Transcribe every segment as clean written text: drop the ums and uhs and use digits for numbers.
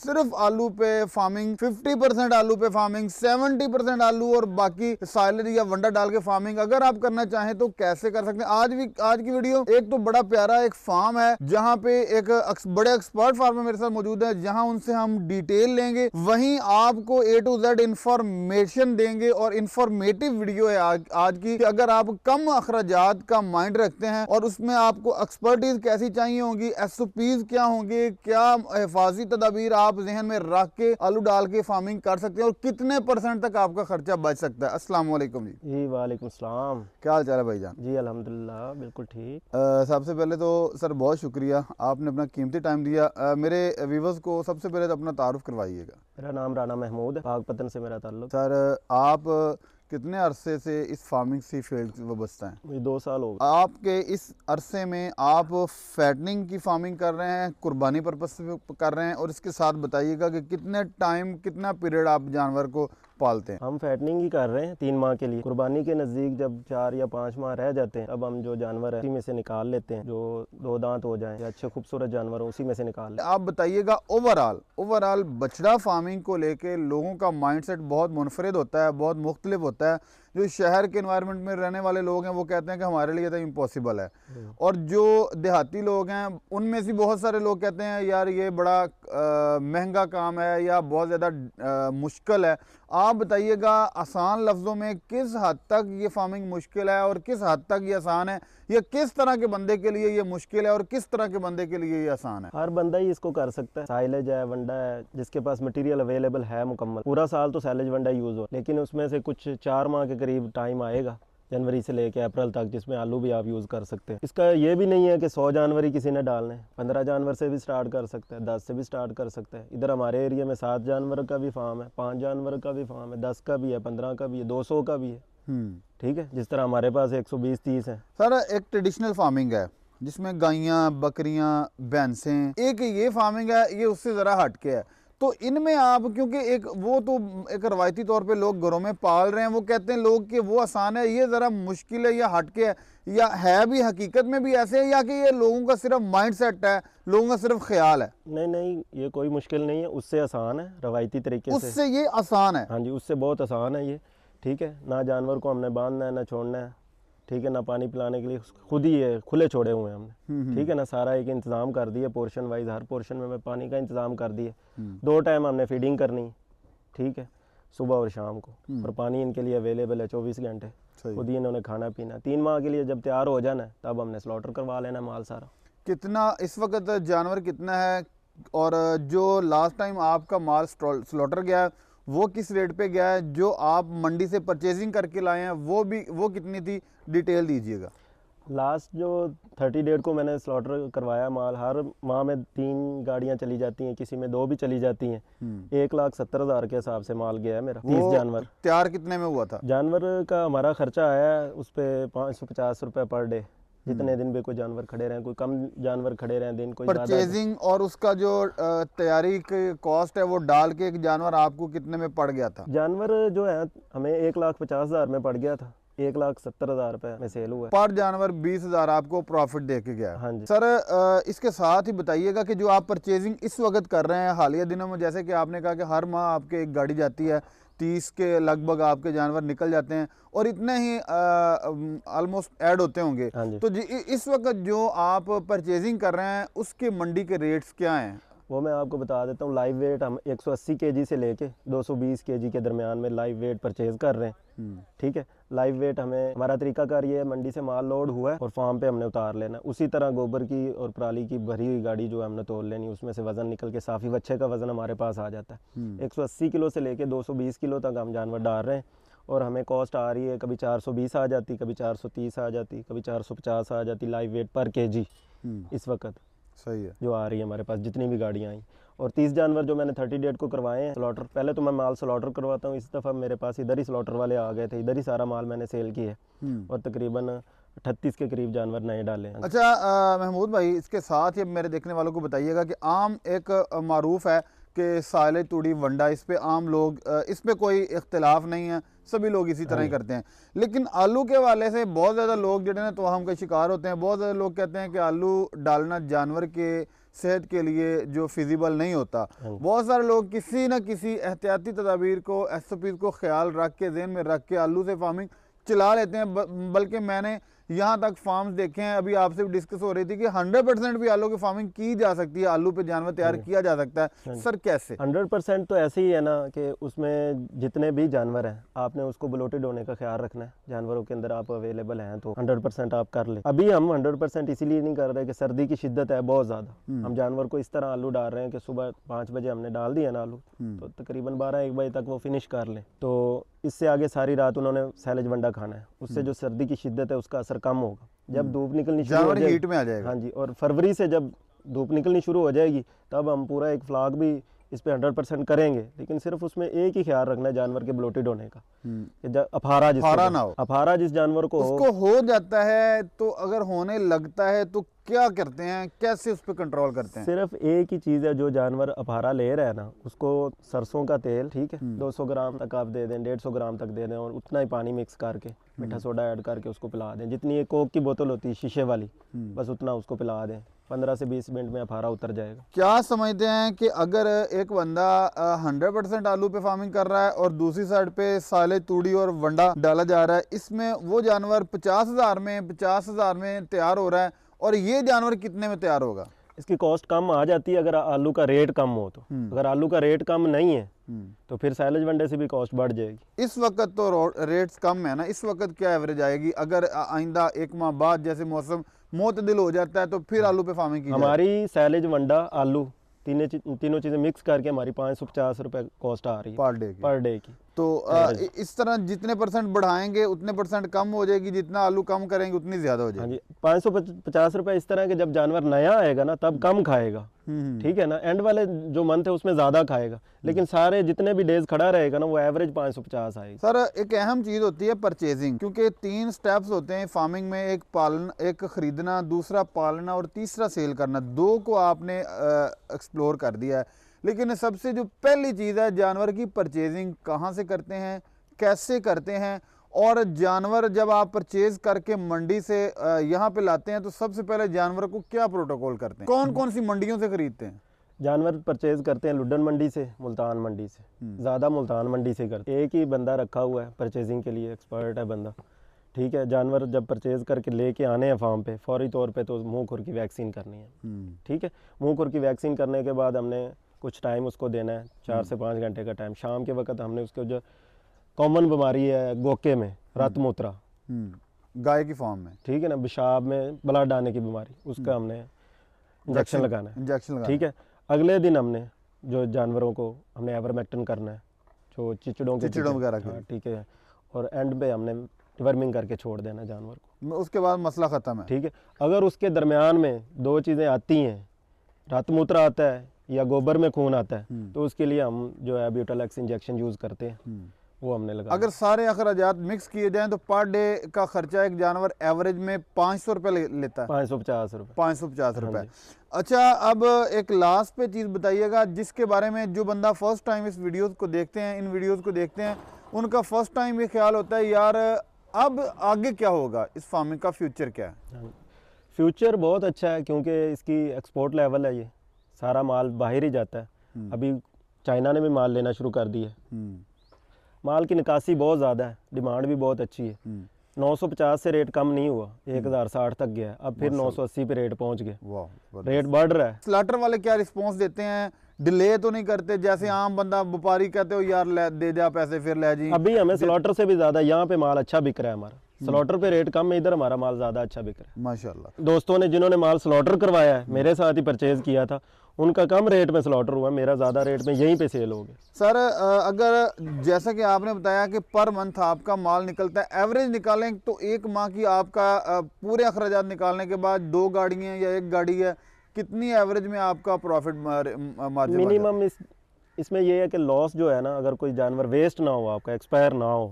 सिर्फ आलू पे फार्मिंग, 50% आलू पे फार्मिंग, 70% आलू और बाकी साइलेज या वंडा डाल के फार्मिंग अगर आप करना चाहें तो कैसे कर सकते हैं। आज की वीडियो एक तो बड़ा प्यारा एक फार्म है जहां पे एक बड़े एक्सपर्ट फार्मर मेरे साथ मौजूद है, जहां उनसे हम डिटेल लेंगे, वहीं आपको A to Z इंफॉर्मेशन देंगे और इंफॉर्मेटिव वीडियो है आज की। अगर आप कम अखराजात का माइंड रखते हैं और उसमें आपको एक्सपर्टीज कैसी चाहिए होगी, SOPs क्या होंगे, क्या हिफाजी तदाबीर आप जहन में रख के आलू डाल के फार्मिंग कर सकते हैं और कितने % तक आपका खर्चा बच सकता है। अस्सलाम वालेकुम जी। वालेकुम सलाम। क्या हाल चाल है भाईजान? जी अल्हम्दुलिल्लाह बिल्कुल ठीक। सबसे पहले तो सर बहुत शुक्रिया, आपने अपना कीमती टाइम दिया। मेरे व्यूवर्स को सबसे पहले तो अपना तारुफ करवाइएगा। मेरा नाम राना महमूद है, पाकपतन से मेरा ताल्लुक। सर आप कितने अरसे से इस फार्मिंग सी फील्ड वाबस्ता हैं? मुझे 2 साल हो गए। आपके इस अरसे में आप फैटनिंग की फार्मिंग कर रहे हैं, कुर्बानी पर्पस से कर रहे हैं, और इसके साथ बताइएगा कि कितने टाइम, कितना पीरियड आप जानवर को पालते हैं? हम फैटनिंग ही कर रहे हैं 3 माह के लिए। कुर्बानी के नज़दीक जब 4 या 5 माह रह जाते हैं, अब हम जो जानवर है उसी में से निकाल लेते हैं, जो 2 दांत हो जाएं या अच्छे खूबसूरत जानवर हो उसी में से निकाल लेते हैं। आप बताइएगा ओवरऑल बछड़ा फार्मिंग को लेके लोगों का माइंडसेट बहुत मुनफरिद होता है, बहुत मुख्तलिफ होता है। जो शहर के एनवायरनमेंट में रहने वाले लोग हैं वो कहते हैं कि हमारे लिए तो इम्पॉसिबल है, और जो देहाती लोग हैं उनमें से बहुत सारे लोग कहते हैं यार ये बड़ा महंगा काम है या बहुत ज़्यादा मुश्किल है। आप बताइएगा आसान लफ्ज़ों में किस हद तक ये फार्मिंग मुश्किल है और किस हद तक ये आसान है, या किस तरह के बंदे के लिए ये मुश्किल है और किस तरह के बंदे के लिए ये आसान है? हर बंदा ही इसको कर सकता है। साइलेज है, वंडा है, जिसके पास मटेरियल अवेलेबल है मुकम्मल, पूरा साल तो साइलेज वंडा यूज़ हो, लेकिन उसमें से कुछ 4 माह के करीब टाइम आएगा जनवरी से लेकर अप्रैल तक, जिसमें आलू भी आप यूज़ कर सकते हैं। इसका ये भी नहीं है कि 100 जानवर ही किसी ने डालने हैं, 15 जानवर से भी स्टार्ट कर सकता है, 10 से भी स्टार्ट कर सकता है। इधर हमारे एरिया में 7 जानवर का भी फार्म है, 5 जानवर का भी फार्म है, 10 का भी है, 15 का भी है, 200 का भी है। ठीक है, जिस तरह हमारे पास 120-30 है। सर एक ट्रेडिशनल फार्मिंग है जिसमें गायें, बकरियां, भैंसें, एक ये फार्मिंग है, ये उससे ज़रा हटके है। तो इनमें आप, क्योंकि एक वो तो एक रवायती तौर पे लोग घरों में पाल रहे हैं, वो कहते हैं लोग कि वो आसान है, ये ज़रा मुश्किल है या हटके है, या है भी हकीकत में भी ऐसे है, या कि ये लोगों का सिर्फ माइंड सेट है, लोगों का सिर्फ ख्याल है? नहीं, ये कोई मुश्किल नहीं है, उससे आसान है रवायती तरीके से। उससे ये आसान है? हाँ जी, उससे बहुत आसान है ये। ठीक है, ना जानवर को हमने बांधना है ना छोड़ना है, ठीक है, ना पानी पिलाने के लिए खुद ही है, खुले छोड़े हुए हैं हमने। ठीक है ना, सारा एक इंतज़ाम कर दिया पोर्शन वाइज, हर पोर्शन में पानी का इंतज़ाम कर दिया। 2 टाइम हमने फीडिंग करनी, ठीक है, सुबह और शाम को, और पानी इनके लिए अवेलेबल है 24 घंटे। खुद ही इन्होंने खाना पीना। 3 माह के लिए जब तैयार हो जाना तब हमने स्लॉटर करवा लेना माल सारा। कितना इस वक्त जानवर कितना है, और जो लास्ट टाइम आपका माल स्लॉटर गया वो किस रेट पे गया है, जो आप मंडी से परचेजिंग करके लाए हैं वो कितनी थी, डिटेल दीजिएगा। लास्ट जो 30 डेट को मैंने स्लॉटर करवाया माल, हर माह में 3 गाड़ियां चली जाती हैं, किसी में 2 भी चली जाती हैं। 1,70,000 के हिसाब से माल गया है मेरा। 30 जानवर। तैयार कितने में हुआ था? जानवर का हमारा खर्चा आया उस पर 550 रुपये पर डे, जितने दिन भी कोई जानवर खड़े रहें, कोई कम जानवर खड़े रहें दिन, कोई परचेजिंग और उसका जो तैयारी की कॉस्ट है वो डाल के एक जानवर आपको कितने में पड़ गया था? जानवर जो है हमें 1,50,000 में पड़ गया था, 1,70,000 रुपये में सेल हुआ। पर जानवर 20,000 आपको प्रॉफिट दे के गया। हाँ जी सर इसके साथ ही बताइएगा कि जो आप परचेजिंग इस वक्त कर रहे हैं हालिया दिनों में, जैसे कि आपने कहा कि हर माह आपके एक गाड़ी जाती है, 30 के लगभग आपके जानवर निकल जाते हैं और इतने ही ऑलमोस्ट ऐड होते होंगे। हाँ जी। तो इस वक्त जो आप परचेजिंग कर रहे हैं उसके मंडी के रेट्स क्या हैं? वो मैं आपको बता देता हूँ। लाइव वेट हम 180 kg से लेके 220 kg के दरमियान में लाइव वेट परचेज कर रहे हैं। ठीक है, लाइव वेट हमें, हमारा तरीकाकार ये है, मंडी से माल लोड हुआ है और फार्म पे हमने उतार लेना। उसी तरह गोबर की और पराली की भरी हुई गाड़ी जो है हमने तोल लेनी, उसमें से वजन निकल के साफी बच्चे का वजन हमारे पास आ जाता है। 180 किलो से लेके 220 किलो तक हम जानवर डाल रहे हैं, और हमें कॉस्ट आ रही है कभी 420 आ जाती, कभी 430 आ जाती, कभी 450 आ जाती लाइव वेट पर kg इस वक्त। सही है, जो आ रही है हमारे पास जितनी भी गाड़ियाँ आई। और 30 जानवर जो मैंने 30 डेट को करवाए हैं स्लॉटर, पहले तो मैं माल स्लॉटर करवाता हूँ, इस दफ़ा मेरे पास इधर ही स्लॉटर वाले आ गए थे, इधर ही सारा माल मैंने सेल किया है, और तकरीबन 38 के करीब जानवर नए डाले हैं। अच्छा महमूद भाई, इसके साथ ही मेरे देखने वालों को बताइएगा कि आम एक मारूफ है कि साले तूड़ी वंडा, इस पे आम लोग, इस पे कोई इख्तिलाफ नहीं है, सभी लोग इसी तरह ही करते हैं। लेकिन आलू के वाले से बहुत ज़्यादा लोग जो है ना तोहम के शिकार होते हैं। बहुत ज़्यादा लोग कहते हैं कि आलू डालना जानवर के सेहत के लिए जो फिजिबल नहीं होता। बहुत सारे लोग किसी न किसी एहतियाती तदाबीर को, SOPs को ख्याल रख के, ज़हन में रख के आलू से फार्मिंग चला लेते हैं। बल्कि मैंने यहाँ तक फार्म्स देखे हैं, अभी आपसे भी डिस्कस हो रही थी कि 100% भी आलू की फार्मिंग की जा सकती है, आलू पे जानवर तैयार किया जा सकता है। सर कैसे? 100% तो ऐसे ही है ना कि उसमें जितने भी जानवर हैं आपने उसको ब्लोटेड होने का ख्याल रखना है। जानवरों के अंदर आप अवेलेबल हैं तो 100% आप कर ले। अभी हम 100% इसीलिए नहीं कर रहे कि सर्दी की शिद्दत है बहुत ज़्यादा। हम जानवर को इस तरह आलू डाल रहे हैं कि सुबह 5 बजे हमने डाल दिया ना आलू, तो तकरीबन 12-1 बजे तक वो फिनिश कर लें। तो इससे आगे सारी रात उन्होंने सैलेज वंडा खाना है। उससे जो सर्दी की शिद्दत है उसका असर कम होगा। जब धूप निकलनी शुरू हो जाएगी, हीट में आ जाएगा। हाँ जी, और फरवरी से जब धूप निकलनी शुरू हो जाएगी तब हम पूरा एक फ्लॉक भी इस पे 100% करेंगे। लेकिन सिर्फ उसमें एक ही ख्याल रखना है जानवर के ब्लोटेड होने का, कि अफारा ना हो। अफारा जिस जानवर को उसको हो जाता है तो अगर होने लगता है तो क्या करते हैं, कैसे उस पर कंट्रोल करते हैं? सिर्फ एक ही चीज़ है, जो जानवर अफारा ले रहा है ना उसको सरसों का तेल, ठीक है, 200 ग्राम तक आप दे दें, 150 ग्राम तक दे दें, और उतना ही पानी मिक्स करके मीठा सोडा ऐड करके उसको पिला दें। जितनी एक कोक की बोतल होती है शीशे वाली, बस उतना उसको पिला दें। 15 से 20 मिनट में अफारा उतर जाएगा। क्या समझते हैं कि अगर एक बंदा 100% आलू पे फार्मिंग कर रहा है और दूसरी साइड पे साले, तूड़ी और वंडा डाला जा रहा है, इसमें वो जानवर 50,000 में तैयार हो रहा है और ये जानवर कितने में तैयार होगा? इसकी कॉस्ट कम आ जाती है अगर आलू का रेट कम हो तो। अगर आलू का रेट कम नहीं है तो फिर साइलेज वनडे से भी कॉस्ट बढ़ जाएगी। इस वक्त तो रेट्स कम है ना, इस वक्त क्या एवरेज आएगी? अगर आइंदा 1 माह बाद जैसे मौसम मोतदिल हो जाता है तो फिर आलू पे फार्मिंग की हमारी साइलेज वंडा आलू तीनों चीज़ें मिक्स करके हमारी 550 रुपये कॉस्ट आ रही है पर डे की। तो इस तरह जितने % बढ़ाएंगे उतने % कम हो जाएगी, जितना आलू कम करेंगे उतनी ज़्यादा हो जाएगी। हाँ जी, 550 रुपये इस तरह के जब जानवर नया आएगा ना तब कम खाएगा, ठीक है ना। एंड वाले जो मंथ है उसमें ज़्यादा खाएगा, लेकिन सारे जितने भी डेज खड़ा रहेगा ना वो एवरेज 550 आएगी। सर एक अहम चीज़ होती है परचेजिंग, क्योंकि 3 स्टेप्स होते हैं फार्मिंग में, एक खरीदना, दूसरा पालना और तीसरा सेल करना। 2 को आपने एक्सप्लोर कर दिया है, लेकिन सबसे जो पहली चीज़ है जानवर की परचेजिंग, कहाँ से करते हैं, कैसे करते हैं, और जानवर जब आप परचेज करके मंडी से यहाँ पे लाते हैं तो सबसे पहले जानवर को क्या प्रोटोकॉल करते हैं? कौन कौन सी मंडियों से खरीदते हैं? जानवर परचेज करते हैं लुड्डन मंडी से, मुल्तान मंडी से, ज़्यादा मुल्तान मंडी से करते हैं। एक ही बंदा रखा हुआ है परचेजिंग के लिए, एक्सपर्ट है बंदा, ठीक है। जानवर जब परचेज करके लेके आने हैं फार्म पे, फौरी तौर पे तो मुँह खुर की वैक्सीन करनी है, ठीक है। मुँह खुर की वैक्सीन करने के बाद हमने कुछ टाइम उसको देना है, 4 से 5 घंटे का टाइम। शाम के वक्त हमने उसको जो कॉमन बीमारी है गोके में, रत मूत्रा, गाय की फार्म में, ठीक है ना, पेशाब में ब्लड आने की बीमारी, उसका हमने इंजेक्शन लगाना है, ठीक है। अगले दिन हमने जो जानवरों को हमने एवरमेक्टिन करना है, जो चिचड़ों वगैरह, ठीक है। और एंड पे हमने वर्मिंग करके छोड़ देना जानवर को, उसके बाद मसला ख़त्म है, ठीक है। अगर उसके दरमियान में 2 चीज़ें आती हैं, रत मूत्र आता है या गोबर में खून आता है, तो उसके लिए हम जो है ब्यूटालैक्स इंजेक्शन यूज़ करते हैं, वो हमने लगा। अगर सारे अखराजात मिक्स किए जाएं तो पर डे का खर्चा एक जानवर एवरेज में 500 रुपये लेता है। 550 रुपये। 550 रुपये। अच्छा, अब एक लास्ट पे चीज़ बताइएगा जिसके बारे में जो बंदा फर्स्ट टाइम इस वीडियोज़ को देखते हैं, इन वीडियोज़ को देखते हैं, उनका फर्स्ट टाइम ये ख्याल होता है यार अब आगे क्या होगा, इस फार्मिंग का फ्यूचर क्या है? फ्यूचर बहुत अच्छा है, क्योंकि इसकी एक्सपोर्ट लेवल है, ये सारा माल बाहर ही जाता है। अभी चाइना ने भी माल लेना शुरू कर दिया है, माल की निकासी बहुत ज़्यादा है, डिमांड भी बहुत अच्छी है। 950 से रेट कम नहीं हुआ, 1060 तक गया है, अब फिर 980 पे रेट पहुंच गया, रेट बढ़ रहा है। स्लाटर वाले क्या रिस्पॉन्स देते हैं? डिले तो नहीं करते जैसे आम बंदा व्यापारी कहते हो यार दे जा पैसे फिर ले जी? अभी हमें स्लॉटर से भी ज़्यादा यहाँ पे माल अच्छा बिक रहा है हमारा, स्लॉटर पे रेट कम है, इधर हमारा माल ज़्यादा अच्छा बिक रहा है माशाल्लाह। दोस्तों ने जिन्होंने माल स्लॉटर करवाया है, मेरे साथ ही परचेज किया था, उनका कम रेट में स्लॉटर हुआ, मेरा ज़्यादा रेट में यहीं पे सेल हो गया। सर अगर जैसा कि आपने बताया कि पर मंथ आपका माल निकलता है, एवरेज निकालें तो 1 माह की आपका पूरे अखराजात निकालने के बाद 2 गाड़ियाँ या 1 गाड़ी है, कितनी एवरेज में आपका प्रॉफिट मार्जिन? मिनिमम इसमें ये है कि लॉस जो है ना, अगर कोई जानवर वेस्ट ना हो, आपका एक्सपायर ना हो,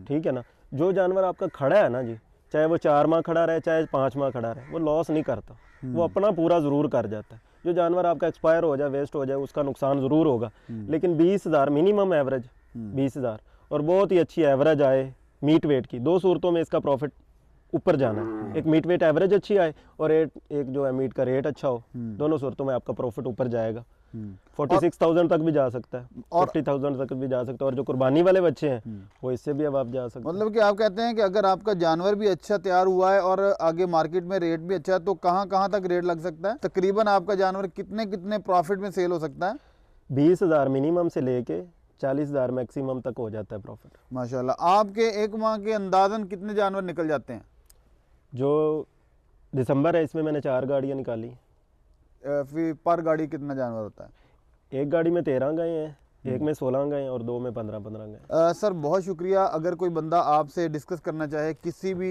ठीक है ना। जो जानवर आपका खड़ा है ना जी, चाहे वो 4 माह खड़ा रहे चाहे 5 माह खड़ा रहे, वो लॉस नहीं करता, वो अपना पूरा ज़रूर कर जाता है। जो जानवर आपका एक्सपायर हो जाए, वेस्ट हो जाए, उसका नुकसान ज़रूर होगा, लेकिन 20,000 मिनिमम एवरेज, 20,000 और बहुत ही अच्छी एवरेज आए मीट वेट की, 2 सूरतों में इसका प्रॉफिट ऊपर जाना है। एक मीट वेट एवरेज अच्छी आए और एक जो है मीट का रेट अच्छा हो, दोनों सूरतों में आपका प्रॉफिट ऊपर जाएगा। 46,000 तक भी जा सकता है और 50,000 तक भी जा सकता है। और जो कुर्बानी वाले बच्चे हैं वो इससे भी अब आप जा सकते हैं। मतलब कि आप कहते हैं कि अगर आपका जानवर भी अच्छा तैयार हुआ है और आगे मार्केट में रेट भी अच्छा है तो कहाँ कहाँ तक रेट लग सकता है? तकरीबन आपका जानवर कितने कितने प्रॉफिट में सेल हो सकता है? 20,000 मिनिमम से लेके 40,000 मैक्सिमम तक हो जाता है प्रॉफिट। माशाल्लाह। आपके एक माह के अंदाजन कितने जानवर निकल जाते हैं? जो दिसंबर है इसमें मैंने 4 गाड़ियाँ निकाली। फिर पर गाड़ी कितना जानवर होता है? एक गाड़ी में 13 गए हैं, एक में 16 गए हैं और 2 में 15 गए। सर बहुत शुक्रिया। अगर कोई बंदा आपसे डिस्कस करना चाहे किसी भी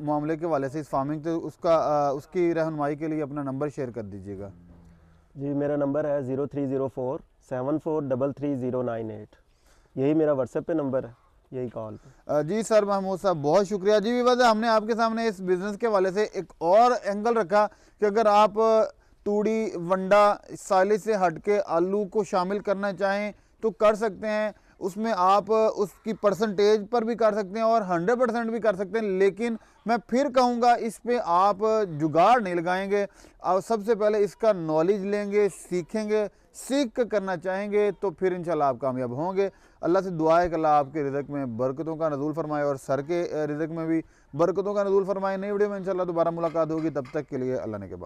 मामले के वाले से इस फार्मिंग, तो उसकी रहनुमाई के लिए अपना नंबर शेयर कर दीजिएगा। जी मेरा नंबर है 0304 74333098। यही मेरा व्हाट्सएप पे नंबर है, यही कॉल पे। जी सर महमूद साहब बहुत शुक्रिया। जी विवाद हमने आपके सामने इस बिज़नेस के वाले से एक और एंगल रखा कि अगर आप तूड़ी वंडा साइलेज से हट के आलू को शामिल करना चाहें तो कर सकते हैं। उसमें आप उसकी परसेंटेज पर भी कर सकते हैं और 100% भी कर सकते हैं। लेकिन मैं फिर कहूँगा इस पे आप जुगाड़ नहीं लगाएंगे। आप सबसे पहले इसका नॉलेज लेंगे, सीखेंगे, सीख कर करना चाहेंगे तो फिर इंशाल्लाह आप कामयाब होंगे। अल्लाह से दुआ है कि अल्लाह आपके रिज़्क़ में बरकतों का नज़ूल फरमाए और सर के रिज़्क़ में भी बरकतों का नज़ूल फरमाए। नई वीडियो में इंशाल्लाह दोबारा मुलाकात होगी, तब तक के लिए अल्लाह ने के बाद।